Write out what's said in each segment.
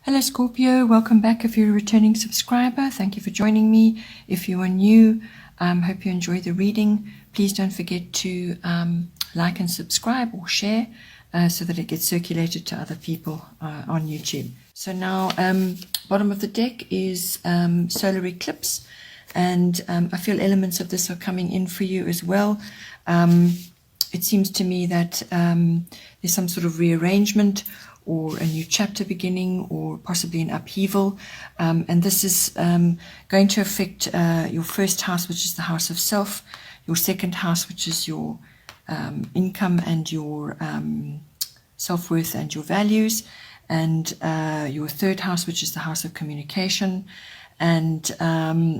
Hello Scorpio, welcome back if you're a returning subscriber. Thank you for joining me. If you are new, hope you enjoy the reading. Please don't forget to like and subscribe or share so that it gets circulated to other people on YouTube. So now, bottom of the deck is solar eclipse, and I feel elements of this are coming in for you as well. It seems to me that there's some sort of rearrangement or a new chapter beginning, or possibly an upheaval. And this is going to affect your first house, which is the house of self, your second house, which is your income and your self-worth and your values, and your third house, which is the house of communication, and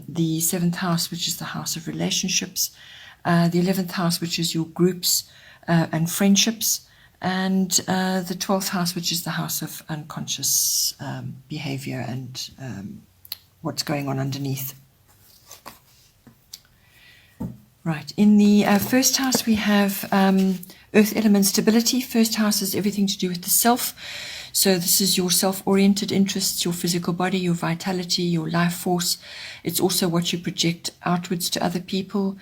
the seventh house, which is the house of relationships, the 11th house, which is your groups and friendships, and the 12th house, which is the house of unconscious behavior and what's going on underneath. Right, in the first house we have earth element stability. First house is everything to do with the self. So this is your self-oriented interests, your physical body, your vitality, your life force. It's also what you project outwards to other people.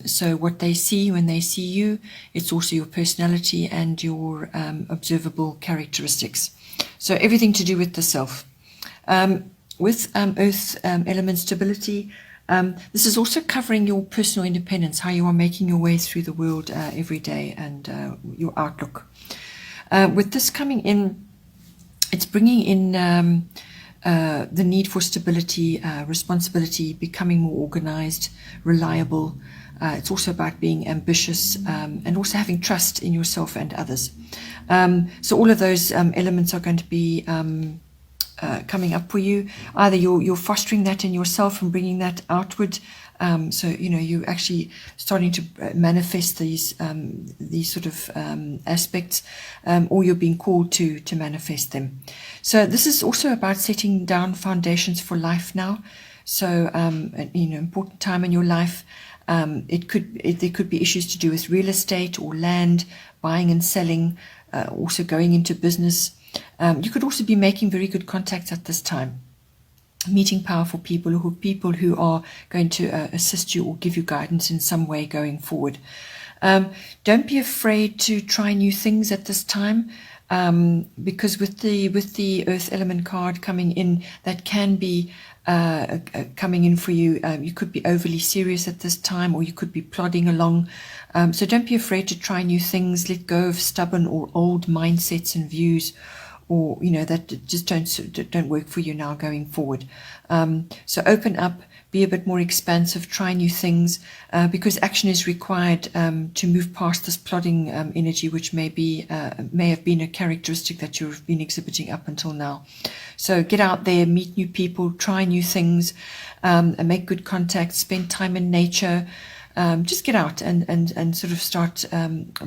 So what they see when they see you. It's also your personality and your observable characteristics. So everything to do with the self. With earth element stability, this is also covering your personal independence, how you are making your way through the world every day, and your outlook. With this coming in, it's bringing in the need for stability, responsibility, becoming more organized, reliable. It's also about being ambitious, and also having trust in yourself and others. So all of those elements are going to be coming up for you. Either you're fostering that in yourself and bringing that outward. So you're actually starting to manifest these sort of aspects, or you're being called to manifest them. So this is also about setting down foundations for life now. So an important time in your life. There could be issues to do with real estate or land, buying and selling, also going into business. You could also be making very good contacts at this time, meeting powerful people who are going to assist you or give you guidance in some way going forward. Don't be afraid to try new things at this time, because with the earth element card coming in, that can be coming in for you. You could be overly serious at this time, or you could be plodding along. So don't be afraid to try new things. Let go of stubborn or old mindsets and views, or that just don't work for you now going forward. So open up, be a bit more expansive, try new things, because action is required to move past this plodding energy, which may have been a characteristic that you've been exhibiting up until now. So get out there, meet new people, try new things, and make good contacts, spend time in nature. Just get out and sort of start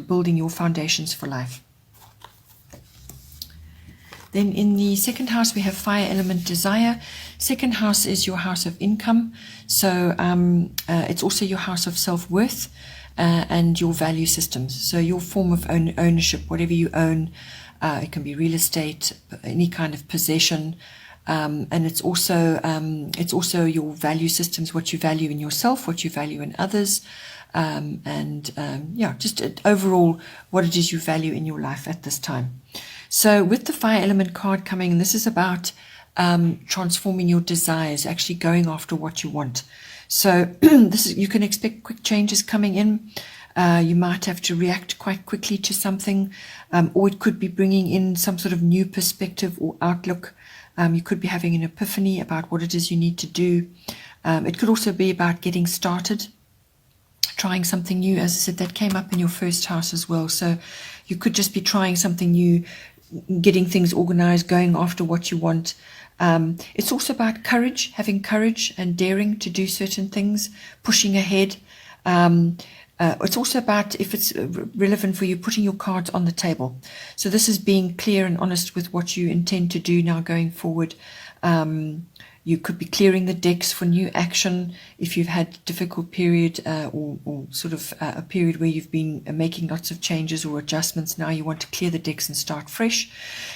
building your foundations for life. Then in the second house, we have fire element desire. Second house is your house of income. So it's also your house of self-worth and your value systems. So your form of ownership, whatever you own, it can be real estate, any kind of possession. And it's also your value systems, what you value in yourself, what you value in others. Just overall what it is you value in your life at this time. So with the fire element card coming, this is about transforming your desires, actually going after what you want. So you can expect quick changes coming in. You might have to react quite quickly to something, or it could be bringing in some sort of new perspective or outlook. You could be having an epiphany about what it is you need to do. It could also be about getting started, trying something new. As I said, that came up in your first house as well. So you could just be trying something new, getting things organized, going after what you want. It's also about courage, having courage and daring to do certain things, pushing ahead. It's also about, if it's relevant for you, putting your cards on the table. So this is being clear and honest with what you intend to do now going forward. You could be clearing the decks for new action if you've had a difficult period or sort of a period where you've been making lots of changes or adjustments. Now you want to clear the decks and start fresh.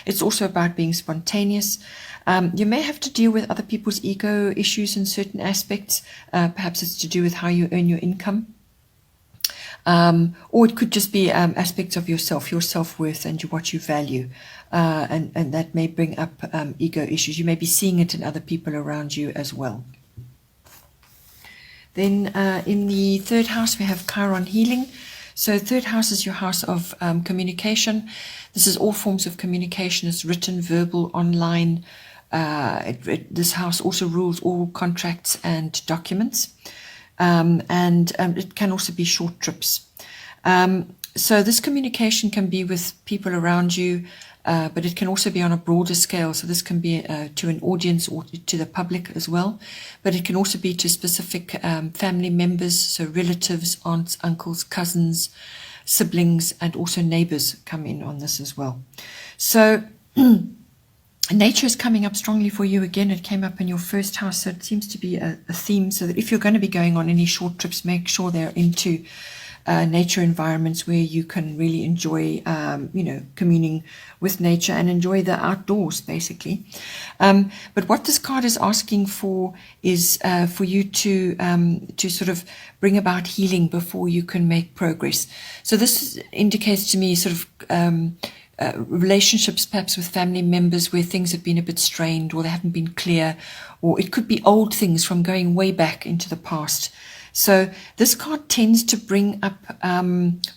It's also about being spontaneous. You may have to deal with other people's ego issues in certain aspects. Perhaps it's to do with how you earn your income. Or it could just be aspects of yourself, your self-worth and what you value. And that may bring up ego issues. You may be seeing it in other people around you as well. Then in the third house, we have Chiron healing. So third house is your house of communication. This is all forms of communication. It's written, verbal, online. This house also rules all contracts and documents. And it can also be short trips. So this communication can be with people around you, but it can also be on a broader scale. So this can be to an audience or to the public as well. But it can also be to specific family members, so relatives, aunts, uncles, cousins, siblings, and also neighbors come in on this as well. So nature is coming up strongly for you again. It came up in your first house, so it seems to be a theme. So that if you're going to be going on any short trips, make sure they're into nature environments where you can really enjoy, communing with nature and enjoy the outdoors, basically. But what this card is asking for is for you to sort of bring about healing before you can make progress. So this indicates to me sort of relationships perhaps with family members where things have been a bit strained or they haven't been clear, or it could be old things from going way back into the past. So this card tends to bring up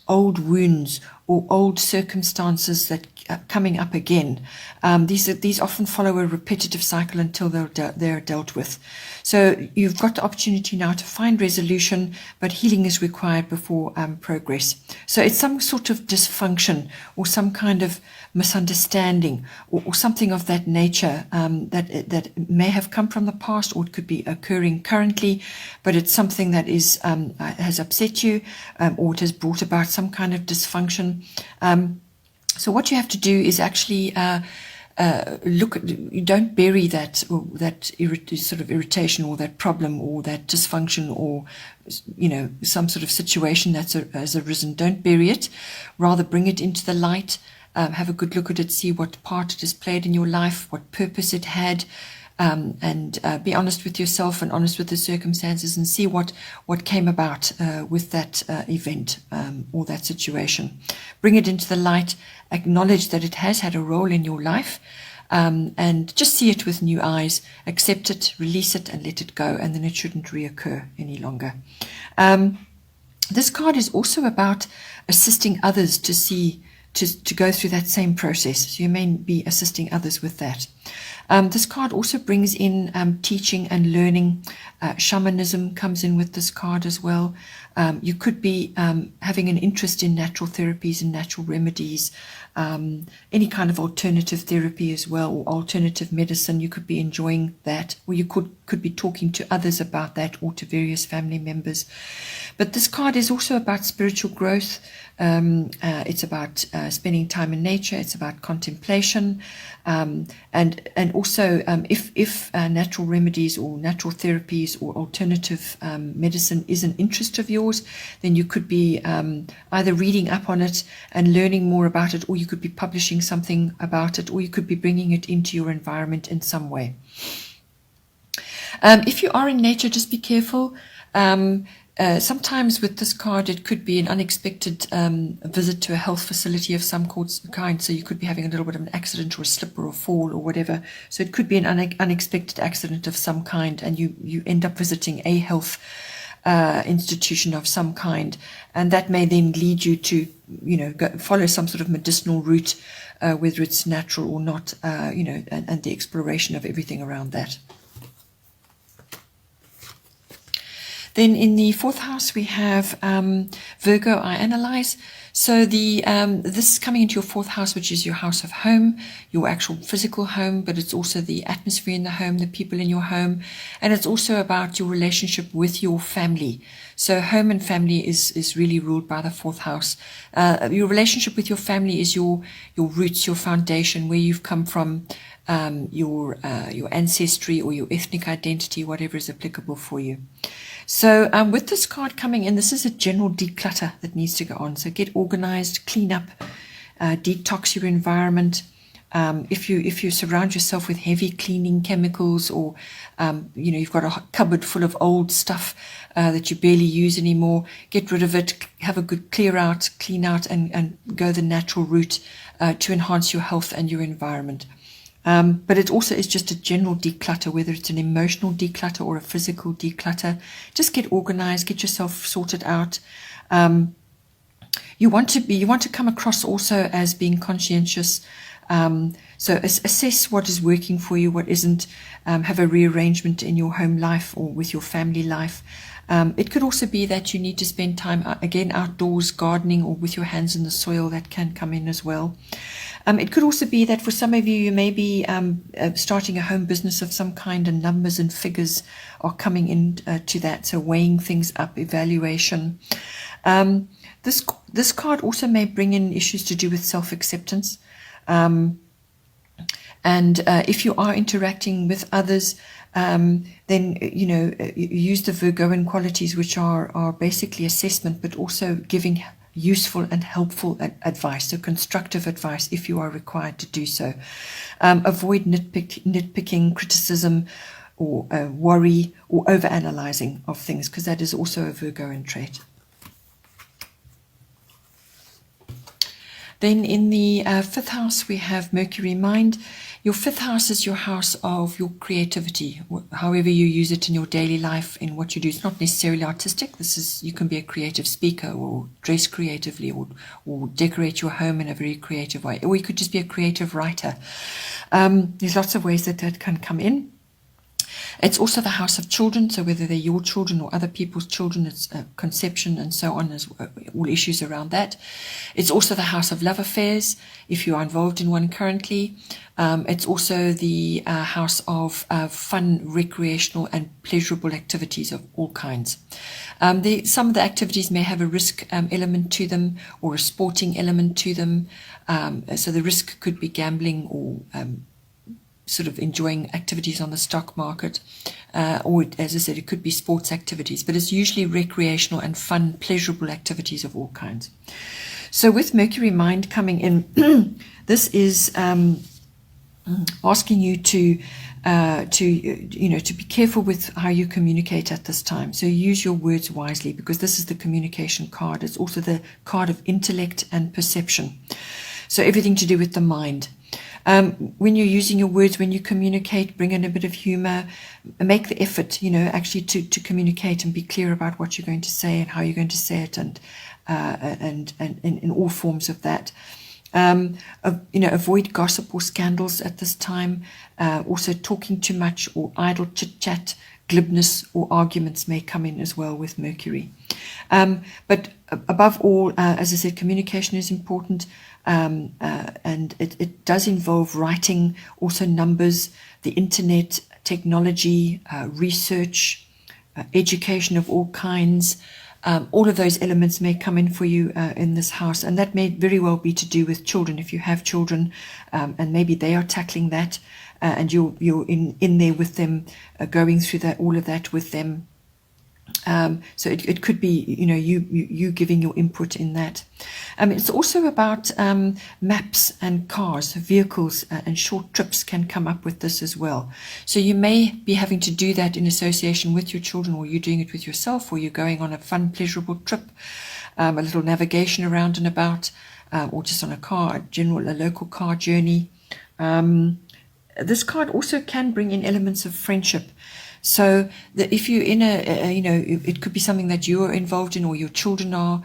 old wounds or old circumstances that are coming up again. These often follow a repetitive cycle until they're dealt with. So you've got the opportunity now to find resolution, but healing is required before progress. So it's some sort of dysfunction or some kind of misunderstanding or something of that nature that may have come from the past, or it could be occurring currently, but it's something that is has upset you or it has brought about some kind of dysfunction. So what you have to do is actually you don't bury that sort of irritation or that problem or that dysfunction or some sort of situation has arisen. Don't bury it, rather bring it into the light. Have a good look at it, see what part it has played in your life, what purpose it had, and be honest with yourself and honest with the circumstances and see what came about with that event or that situation. Bring it into the light, acknowledge that it has had a role in your life, and just see it with new eyes, accept it, release it, and let it go, and then it shouldn't reoccur any longer. This card is also about assisting others to go through that same process. So you may be assisting others with that. This card also brings in teaching and learning. Shamanism comes in with this card as well. You could be having an interest in natural therapies and natural remedies, any kind of alternative therapy as well, or alternative medicine. You could be enjoying that, or you could be talking to others about that, or to various family members. But this card is also about spiritual growth. It's about spending time in nature. It's about contemplation, and also if natural remedies or natural therapies or alternative medicine is an interest of yours, then you could be either reading up on it and learning more about it, or you could be publishing something about it, or you could be bringing it into your environment in some way. If you are in nature, just be careful. Sometimes with this card, it could be an unexpected visit to a health facility of some kind. So you could be having a little bit of an accident or a slip or a fall or whatever. So it could be an unexpected accident of some kind, and you end up visiting a health institution of some kind, and that may then lead you to follow some sort of medicinal route, whether it's natural or not, and the exploration of everything around that. Then in the fourth house, we have Virgo, I analyze. So this is coming into your fourth house, which is your house of home, your actual physical home, but it's also the atmosphere in the home, the people in your home, and it's also about your relationship with your family. So home and family is really ruled by the fourth house. Your relationship with your family is your roots, your foundation, where you've come from, your ancestry or your ethnic identity, whatever is applicable for you. So with this card coming in, this is a general declutter that needs to go on. So get organized, clean up, detox your environment. If you surround yourself with heavy cleaning chemicals, or you've got a cupboard full of old stuff that you barely use anymore, get rid of it. Have a good clean out, and go the natural route to enhance your health and your environment. But it also is just a general declutter, whether it's an emotional declutter or a physical declutter. Just get organized, get yourself sorted out. You want to come across also as being conscientious. So assess what is working for you, what isn't. Have a rearrangement in your home life or with your family life. It could also be that you need to spend time, again, outdoors, gardening, or with your hands in the soil. That can come in as well. It could also be that for some of you, you may be starting a home business of some kind, and numbers and figures are coming in to that. So weighing things up, evaluation. This card also may bring in issues to do with self-acceptance. And if you are interacting with others, then use the Virgoan qualities, which are basically assessment, but also giving useful and helpful advice, so constructive advice if you are required to do so. Avoid nitpicking, criticism, or worry, or overanalyzing of things, because that is also a Virgoan trait. Then in the fifth house, we have Mercury mind. Your fifth house is your house of your creativity, however you use it in your daily life, in what you do. It's not necessarily artistic. You can be a creative speaker, or dress creatively, or decorate your home in a very creative way. Or you could just be a creative writer. There's lots of ways that can come in. It's also the house of children, so whether they're your children or other people's children, it's conception and so on, as all issues around that. It's also the house of love affairs, if you are involved in one currently. It's also the house of fun, recreational and pleasurable activities of all kinds. Some of the activities may have a risk element to them, or a sporting element to them. So the risk could be gambling, or sort of enjoying activities on the stock market, or as I said, it could be sports activities, but it's usually recreational and fun, pleasurable activities of all kinds. So with Mercury mind coming in, this is asking you to be careful with how you communicate at this time. So use your words wisely, because this is the communication card. It's also the card of intellect and perception. So everything to do with the mind. When you're using your words, when you communicate, bring in a bit of humor, make the effort, actually to communicate and be clear about what you're going to say and how you're going to say it, and in all forms of that. Avoid gossip or scandals at this time. Also talking too much or idle chit-chat, glibness or arguments may come in as well with Mercury. But above all, as I said, communication is important. And it does involve writing, also numbers, the internet, technology, research, education of all kinds. All of those elements may come in for you in this house, and that may very well be to do with children. If you have children, and maybe they are tackling that, and you're in there with them, going through all of that with them. So it could be, you giving your input in that. It's also about maps and cars, vehicles, and short trips can come up with this as well. So you may be having to do that in association with your children, or you're doing it with yourself, or you're going on a fun, pleasurable trip, a little navigation around and about, or just on a local car journey. This card also can bring in elements of friendship. So that if you're in it could be something that you're involved in, or your children are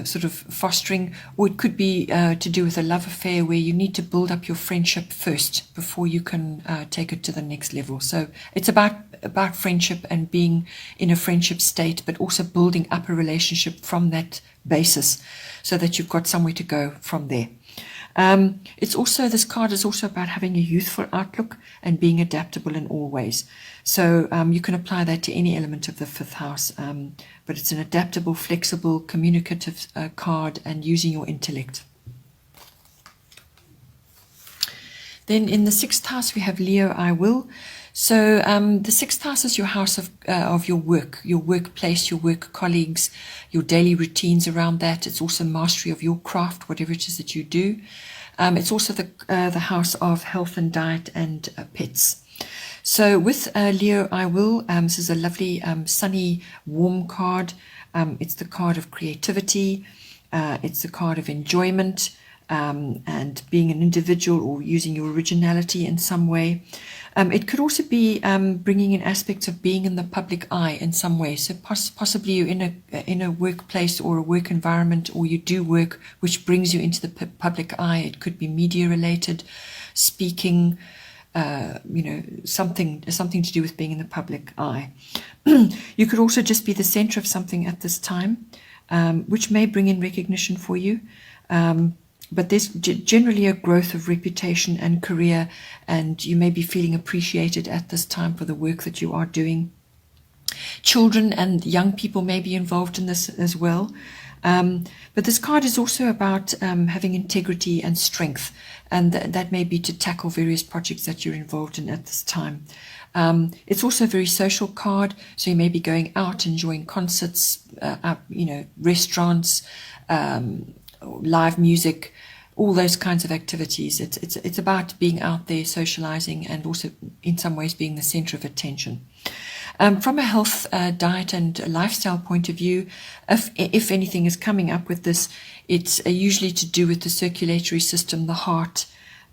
sort of fostering, or it could be to do with a love affair where you need to build up your friendship first before you can take it to the next level. So it's about friendship and being in a friendship state, but also building up a relationship from that basis, so that you've got somewhere to go from there. This card is also about having a youthful outlook and being adaptable in all ways. So you can apply that to any element of the fifth house, but it's an adaptable, flexible, communicative card, and using your intellect. Then in the 6th house, we have Leo, I will. So the 6th house is your house of your work, your workplace, your work colleagues, your daily routines around that. It's also mastery of your craft, whatever it is that you do. It's also the house of health and diet and pets. So with Leo, I will, this is a lovely sunny, warm card. It's the card of creativity. It's the card of enjoyment and being an individual or using your originality in some way. It could also be bringing in aspects of being in the public eye in some way. So possibly you're in a workplace or a work environment, or you do work which brings you into the public eye. It could be media related, speaking, something to do with being in the public eye. You could also just be the center of something at this time, which may bring in recognition for you. But there's generally a growth of reputation and career, and you may be feeling appreciated at this time for the work that you are doing. Children and young people may be involved in this as well. But this card is also about having integrity and strength, and that may be to tackle various projects that you're involved in at this time. It's also a very social card, so you may be going out, enjoying concerts, restaurants, live music, all those kinds of activities. It's about being out there, socializing, and also in some ways being the center of attention. From a health, diet and lifestyle point of view, if anything is coming up with this, it's usually to do with the circulatory system, the heart,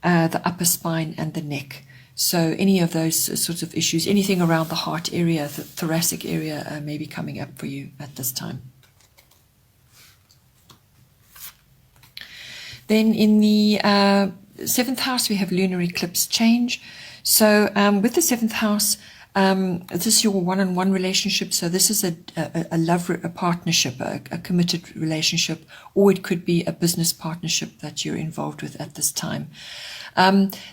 the upper spine and the neck. So any of those sorts of issues, anything around the heart area, the thoracic area, may be coming up for you at this time. Then in the 7th house, we have lunar eclipse change. So with the 7th house, this is your one-on-one relationship. So this is a partnership, a committed relationship, or it could be a business partnership that you're involved with at this time.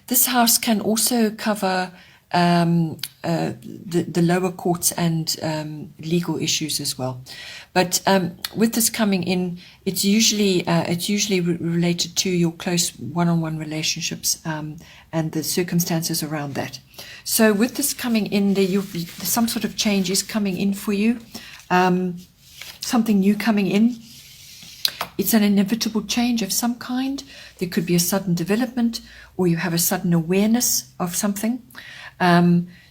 This house can also cover the lower courts and legal issues as well. But with this coming in, it's usually related to your close one-on-one relationships and the circumstances around that. So with this coming in, some sort of change is coming in for you, something new coming in. It's an inevitable change of some kind. There could be a sudden development, or you have a sudden awareness of something.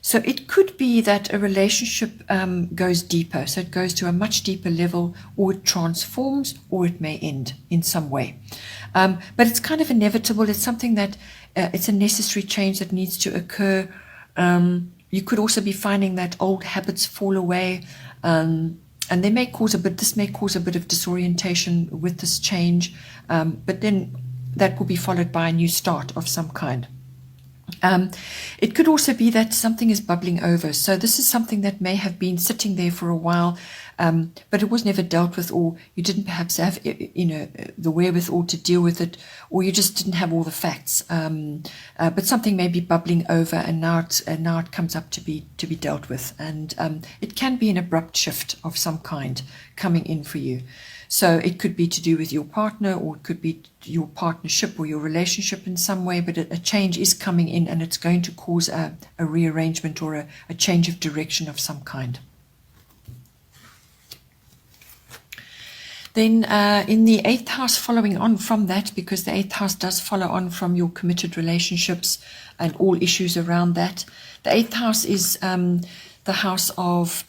So it could be that a relationship goes deeper. So it goes to a much deeper level, or it transforms, or it may end in some way. But it's kind of inevitable. It's something that it's a necessary change that needs to occur. You could also be finding that old habits fall away, and this may cause a bit of disorientation with this change. But then that will be followed by a new start of some kind. It could also be that something is bubbling over. So this is something that may have been sitting there for a while, but it was never dealt with, or you didn't perhaps have, the wherewithal to deal with it, or you just didn't have all the facts. But something may be bubbling over, and now it comes up to be dealt with, and it can be an abrupt shift of some kind coming in for you. So it could be to do with your partner, or it could be your partnership or your relationship in some way, but a change is coming in, and it's going to cause a rearrangement or a change of direction of some kind. Then in the 8th house, following on from that, because the 8th house does follow on from your committed relationships and all issues around that, the 8th house is the house of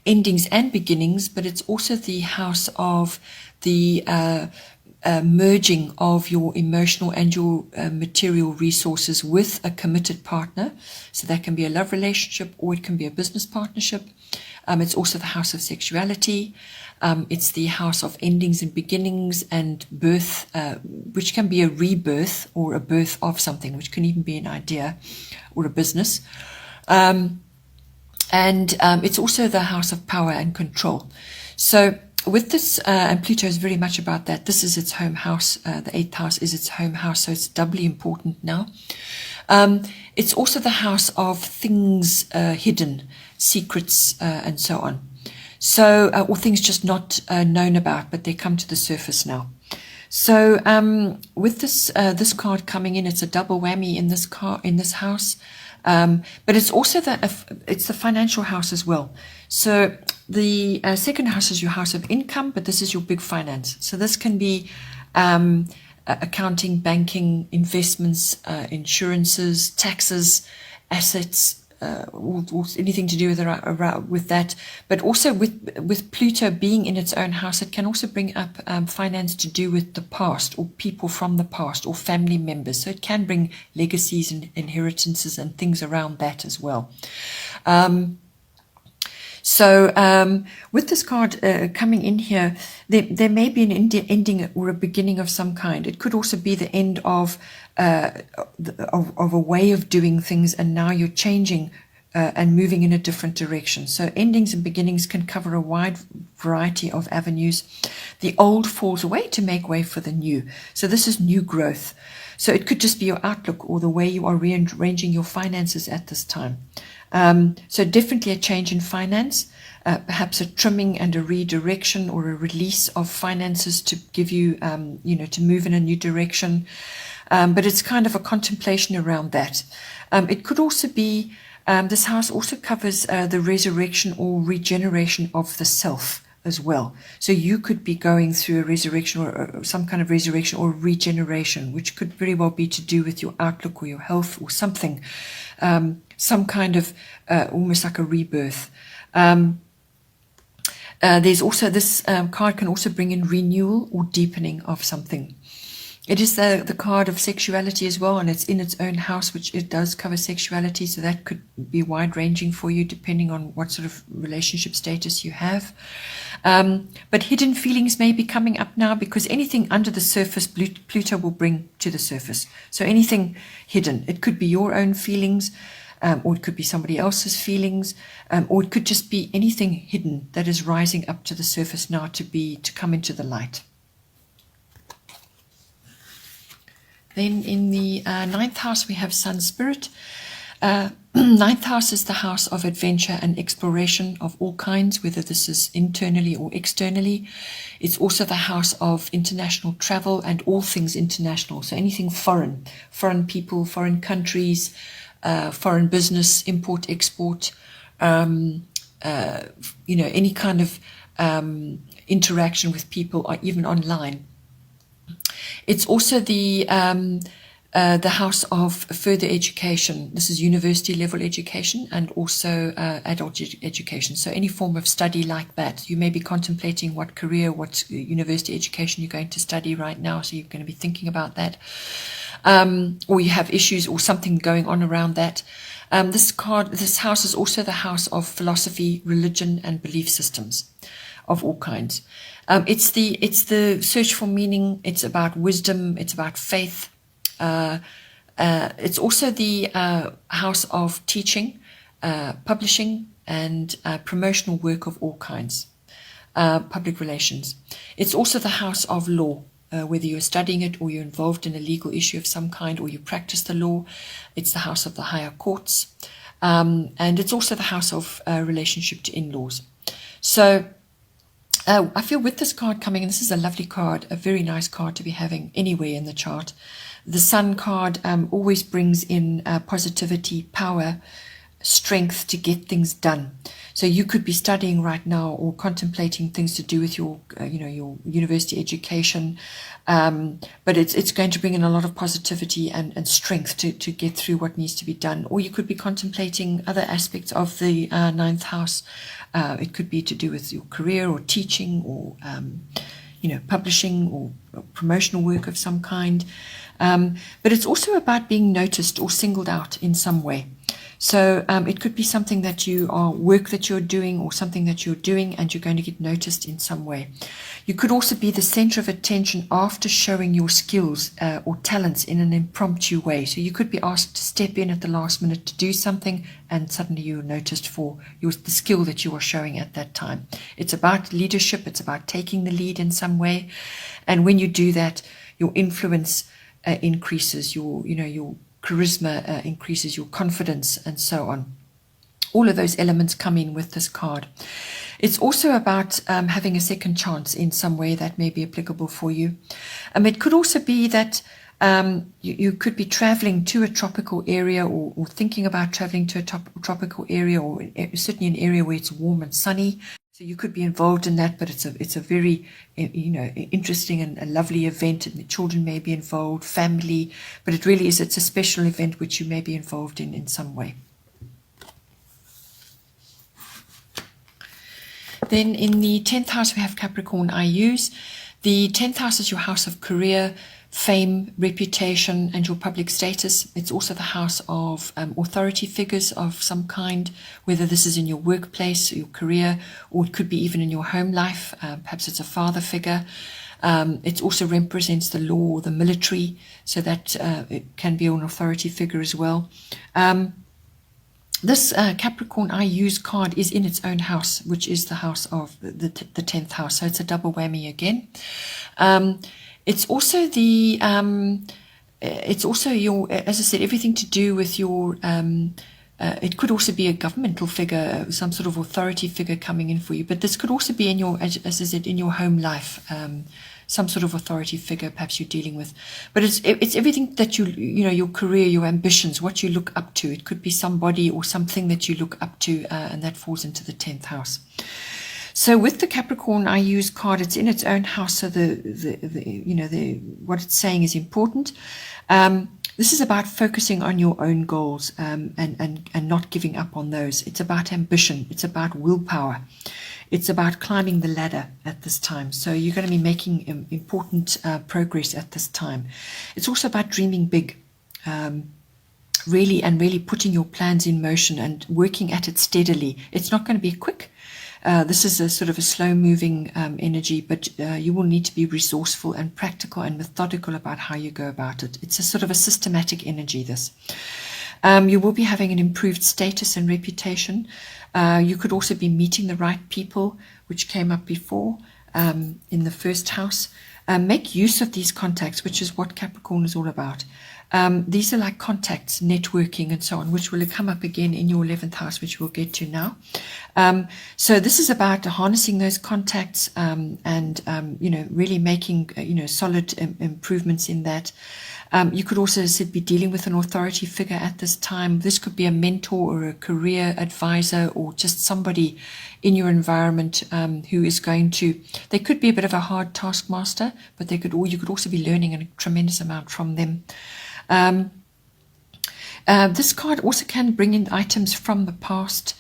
endings and beginnings, but it's also the house of the merging of your emotional and your material resources with a committed partner. So that can be a love relationship, or it can be a business partnership. It's also the house of sexuality. It's the house of endings and beginnings and birth, which can be a rebirth or a birth of something, which can even be an idea or a business. And it's also the house of power and control. So with this, and Pluto is very much about that. This is its home house. The 8th house is its home house, so it's doubly important now. It's also the house of things hidden, secrets, and so on. So, or things just not known about, but they come to the surface now. So with this card coming in, it's a double whammy in this house, but it's also it's the financial house as well. So the second house is your house of income, but this is your big finance. So this can be accounting, banking, investments, insurances, taxes, assets. Or anything to do with that, but also with Pluto being in its own house, it can also bring up finance to do with the past, or people from the past, or family members. So it can bring legacies and inheritances and things around that as well. With this card coming in here, there may be an ending or a beginning of some kind. It could also be the end of a way of doing things, and now you're changing and moving in a different direction. So endings and beginnings can cover a wide variety of avenues. The old falls away to make way for the new. So this is new growth. So it could just be your outlook or the way you are rearranging your finances at this time. So definitely a change in finance, perhaps a trimming and a redirection or a release of finances to give you, to move in a new direction. But it's kind of a contemplation around that. It could also be, this house also covers the resurrection or regeneration of the self as well. So you could be going through a resurrection or some kind of resurrection or regeneration, which could very well be to do with your outlook or your health or something, some kind of almost like a rebirth. There's also this card can also bring in renewal or deepening of something. It is the card of sexuality as well, and it's in its own house, which it does cover sexuality, so that could be wide-ranging for you depending on what sort of relationship status you have. But hidden feelings may be coming up now, because anything under the surface, Pluto will bring to the surface. So anything hidden, it could be your own feelings, or it could be somebody else's feelings, or it could just be anything hidden that is rising up to the surface now to come into the light. Then in the ninth house, we have Sun Spirit. Ninth house is the house of adventure and exploration of all kinds, whether this is internally or externally. It's also the house of international travel and all things international. So anything foreign people, foreign countries, foreign business, import, export, any kind of interaction with people, or even online. It's also the house of further education. This is university level education and also adult education. So any form of study like that. You may be contemplating what career, what university education you're going to study right now. So you're going to be thinking about that. Or you have issues or something going on around that. This house is also the house of philosophy, religion, and belief systems of all kinds. It's the search for meaning. It's about wisdom. It's about faith. It's also the house of teaching, publishing, and promotional work of all kinds, public relations. It's also the house of law, whether you're studying it or you're involved in a legal issue of some kind or you practice the law. It's the house of the higher courts. And it's also the house of relationship to in-laws. So I feel with this card coming, and this is a lovely card, a very nice card to be having anywhere in the chart. The Sun card always brings in positivity, power, strength to get things done. So you could be studying right now or contemplating things to do with your, your university education, but it's going to bring in a lot of positivity and strength to get through what needs to be done. Or you could be contemplating other aspects of the ninth house. It could be to do with your career or teaching or, publishing or promotional work of some kind. But it's also about being noticed or singled out in some way. So it could be something that work that you're doing or something that you're doing and you're going to get noticed in some way. You could also be the center of attention after showing your skills or talents in an impromptu way. So you could be asked to step in at the last minute to do something and suddenly you're noticed for the skill that you are showing at that time. It's about leadership. It's about taking the lead in some way. And when you do that, your influence increases, your charisma increases, your confidence, and so on. All of those elements come in with this card. It's also about having a second chance in some way that may be applicable for you. It could also be that you could be traveling to a tropical area, or thinking about traveling to a tropical area, or certainly an area where it's warm and sunny. So you could be involved in that, but it's a very interesting and a lovely event, and the children may be involved, family, but it's a special event which you may be involved in some way. Then in the 10th house we have Capricorn IUs. The 10th house is your house of career, fame, reputation, and your public status. It's also the house of authority figures of some kind, whether this is in your workplace, your career, or it could be even in your home life. Perhaps it's a father figure. It also represents the law or the military, so that it can be an authority figure as well. This Capricorn IU's card is in its own house, which is the house of the 10th house. So it's a double whammy again. It's also your, as I said, everything to do with your, it could also be a governmental figure, some sort of authority figure coming in for you. But this could also be in your, as I said, in your home life, some sort of authority figure perhaps you're dealing with. But it's everything that your career, your ambitions, what you look up to. It could be somebody or something that you look up to, and that falls into the 10th house. So with the Capricorn IU's card, it's in its own house, so what it's saying is important. This is about focusing on your own goals, and not giving up on those. It's about ambition. It's about willpower. It's about climbing the ladder at this time. So you're going to be making important progress at this time. It's also about dreaming big, really putting your plans in motion and working at it steadily. It's not going to be quick. This is a sort of a slow-moving energy, but you will need to be resourceful and practical and methodical about how you go about it. It's a sort of a systematic energy, this. You will be having an improved status and reputation. You could also be meeting the right people, which came up before in the first house. Make use of these contacts, which is what Capricorn is all about. These are like contacts, networking, and so on, which will come up again in your 11th house, which we'll get to now. So this is about harnessing those contacts, and really making solid improvements in that. You could also be dealing with an authority figure at this time. This could be a mentor or a career advisor, or just somebody in your environment who is going to. They could be a bit of a hard taskmaster, but you could also be learning a tremendous amount from them. This card also can bring in items from the past,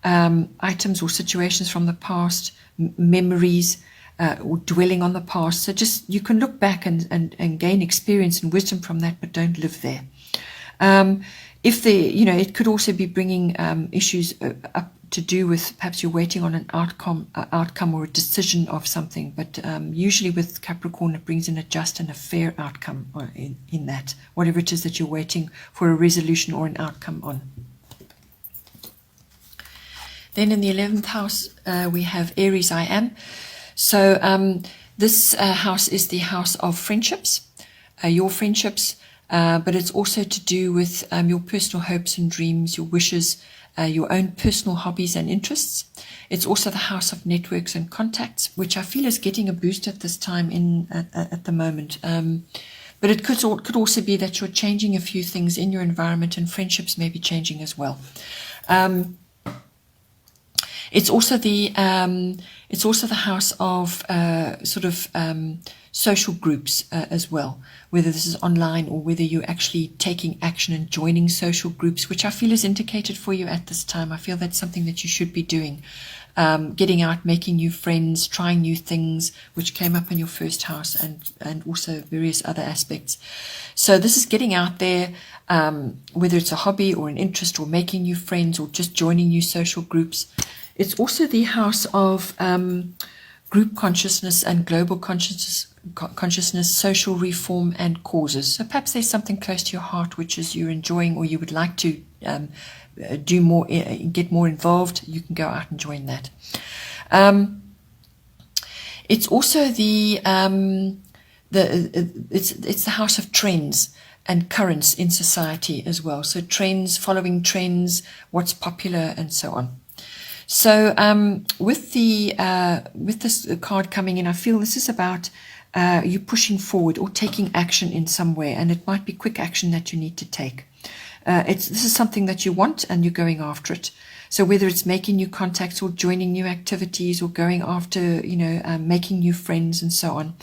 items or situations from the past, memories, or dwelling on the past. So just you can look back and gain experience and wisdom from that, but don't live there. It could also be bringing issues up to do with perhaps you're waiting on an outcome or a decision of something, but usually with Capricorn it brings in a just and a fair outcome in that, whatever it is that you're waiting for a resolution or an outcome on. Then in the 11th house we have Aries I am. So this house is the house of friendships, your friendships, but it's also to do with your personal hopes and dreams, your wishes, your own personal hobbies and interests. It's also the house of networks and contacts, which I feel is getting a boost at this time at the moment. But it could also be that you're changing a few things in your environment, and friendships may be changing as well. It's also the house of social groups as well, whether this is online or whether you're actually taking action and joining social groups, which I feel is indicated for you at this time. I feel that's something that you should be doing. Getting out, making new friends, trying new things, which came up in your first house, and also various other aspects. So this is getting out there, whether it's a hobby or an interest, or making new friends, or just joining new social groups. It's also the house of group consciousness and global consciousness, social reform and causes. So perhaps there's something close to your heart which is you're enjoying, or you would like to do more, get more involved. You can go out and join that. It's also it's the house of trends and currents in society as well. So trends, following trends, what's popular, and so on. So with this card coming in, I feel this is about you pushing forward or taking action in some way, and it might be quick action that you need to take. This is something that you want, and you're going after it. So whether it's making new contacts or joining new activities or going after, making new friends and so on.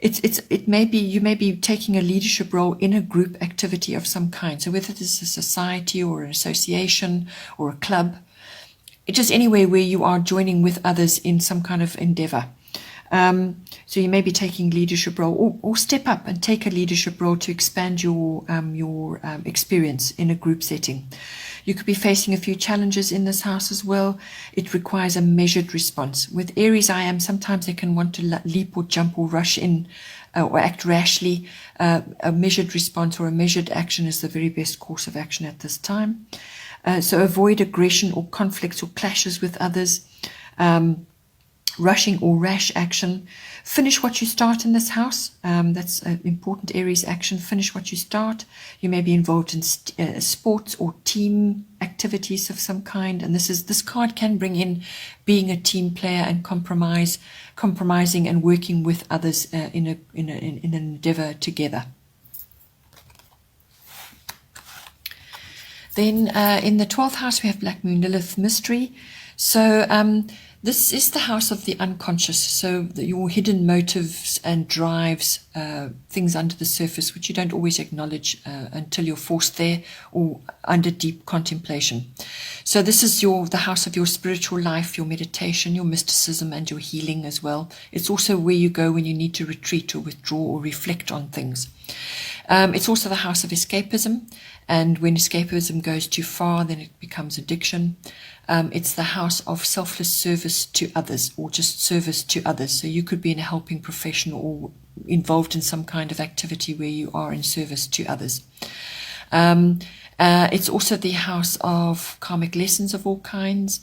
It may be, you may be taking a leadership role in a group activity of some kind. So whether this is a society or an association or a club, just anywhere where you are joining with others in some kind of endeavor. So you may be taking leadership role or step up and take a leadership role to expand your experience in a group setting. You could be facing a few challenges in this house as well. It requires a measured response. With Aries, sometimes they can want to leap or jump or rush in or act rashly. A measured response or a measured action is the very best course of action at this time. So avoid aggression or conflicts or clashes with others. Rushing or rash action. Finish what you start in this house. That's an important Aries action. Finish what you start. You may be involved in sports or team activities of some kind. And this card can bring in being a team player and compromising and working with others in an endeavor together. Then in the 12th house, we have Black Moon Lilith mystery. So this is the house of the unconscious, so your hidden motives and drives, things under the surface which you don't always acknowledge until you're forced there or under deep contemplation. So this is the house of your spiritual life, your meditation, your mysticism and your healing as well. It's also where you go when you need to retreat or withdraw or reflect on things. It's also the house of escapism, and when escapism goes too far, then it becomes addiction. It's the house of selfless service to others or just service to others. So you could be in a helping profession or involved in some kind of activity where you are in service to others. It's also the house of karmic lessons of all kinds.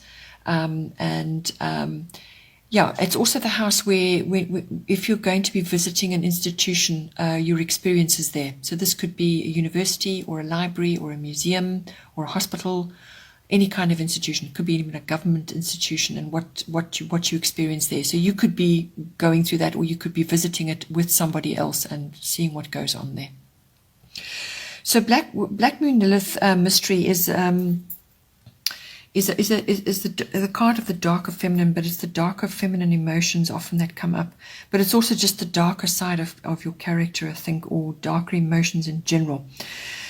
It's also the house where if you're going to be visiting an institution, your experience is there. So this could be a university or a library or a museum or a hospital, any kind of institution. It could be even a government institution, and what you experience there. So you could be going through that, or you could be visiting it with somebody else and seeing what goes on there. So Black Moon Lilith mystery is the card of the darker feminine, but it's the darker feminine emotions often that come up. But it's also just the darker side of your character, I think, or darker emotions in general.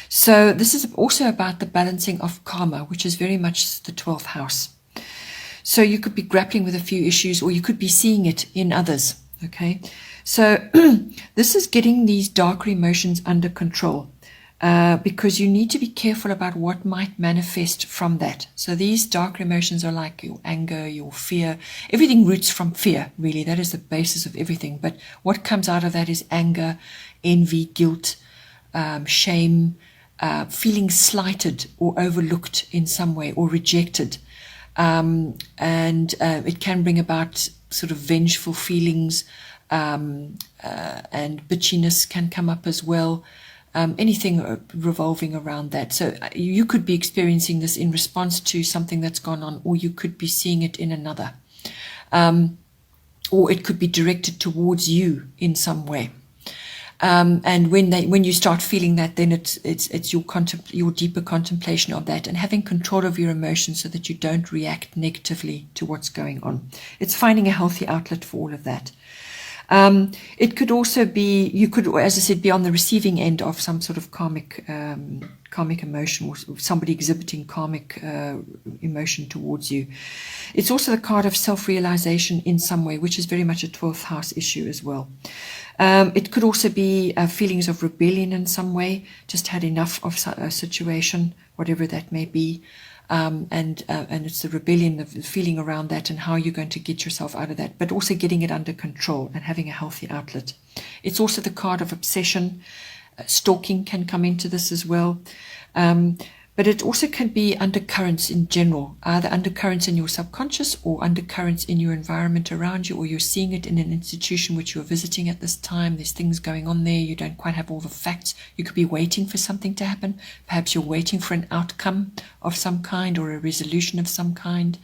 So this is also about the balancing of karma, which is very much the 12th house. So you could be grappling with a few issues, or you could be seeing it in others. Okay, so this is getting these darker emotions under control. Because you need to be careful about what might manifest from that. So these darker emotions are like your anger, your fear. Everything roots from fear, really. That is the basis of everything. But what comes out of that is anger, envy, guilt, shame, feeling slighted or overlooked in some way or rejected. And it can bring about sort of vengeful feelings, and bitchiness can come up as well. Anything revolving around that. So you could be experiencing this in response to something that's gone on, or you could be seeing it in another. Or it could be directed towards you in some way. And when you start feeling that, then it's your deeper contemplation of that and having control of your emotions so that you don't react negatively to what's going on. It's finding a healthy outlet for all of that. It could also be, you could, as I said, be on the receiving end of some sort of karmic emotion, or somebody exhibiting karmic emotion towards you. It's also the card of self-realization in some way, which is very much a 12th house issue as well. It could also be feelings of rebellion in some way, just had enough of a situation, whatever that may be. And it's the rebellion, the feeling around that and how you're going to get yourself out of that, but also getting it under control and having a healthy outlet. It's also the card of obsession. Stalking can come into this as well. But it also can be undercurrents in general, either undercurrents in your subconscious or undercurrents in your environment around you, or you're seeing it in an institution which you're visiting at this time. There's things going on there. You don't quite have all the facts. You could be waiting for something to happen. Perhaps you're waiting for an outcome of some kind or a resolution of some kind.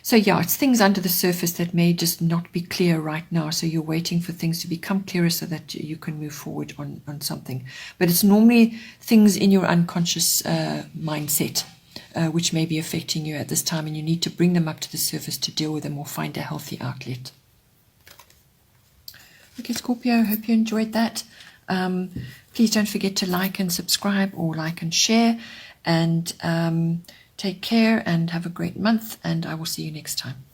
So yeah, it's things under the surface that may just not be clear right now. So you're waiting for things to become clearer so that you can move forward on something. But it's normally things in your unconscious mindset which may be affecting you at this time, and you need to bring them up to the surface to deal with them or find a healthy outlet. Okay, Scorpio, hope you enjoyed that. Please don't forget to like and subscribe, or like and share. And take care and have a great month, and I will see you next time.